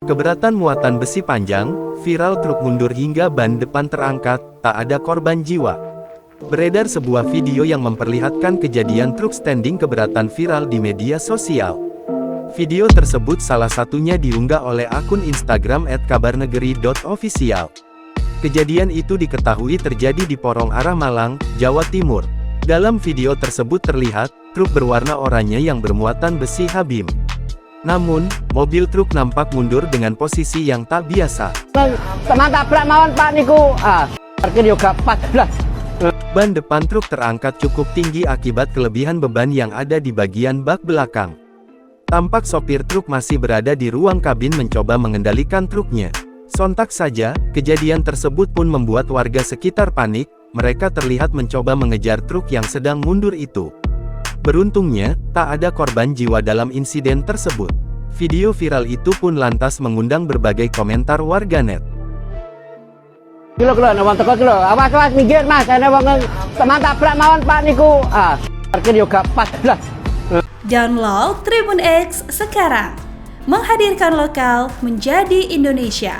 Keberatan muatan besi panjang, viral truk mundur hingga ban depan terangkat, tak ada korban jiwa. Beredar sebuah video yang memperlihatkan kejadian truk standing keberatan viral di media sosial. Video tersebut salah satunya diunggah oleh akun Instagram @kabarnegeri.official. Kejadian itu diketahui terjadi di Porong arah Malang, Jawa Timur. Dalam video tersebut terlihat, truk berwarna oranye yang bermuatan besi Habim. Namun, mobil truk nampak mundur dengan posisi yang tak biasa. Teman tabrak mawon Pak niku, parkir yoga 14. Ban depan truk terangkat cukup tinggi akibat kelebihan beban yang ada di bagian bak belakang. Tampak sopir truk masih berada di ruang kabin mencoba mengendalikan truknya. Sontak saja, kejadian tersebut pun membuat warga sekitar panik, mereka terlihat mencoba mengejar truk yang sedang mundur itu. Beruntungnya, tak ada korban jiwa dalam insiden tersebut. Video viral itu pun lantas mengundang berbagai komentar warganet. Awas minggir Mas, ana wong teman tabrak mawon Pak niku, parkir yoga 14. Download Tribun X sekarang, menghadirkan lokal menjadi Indonesia.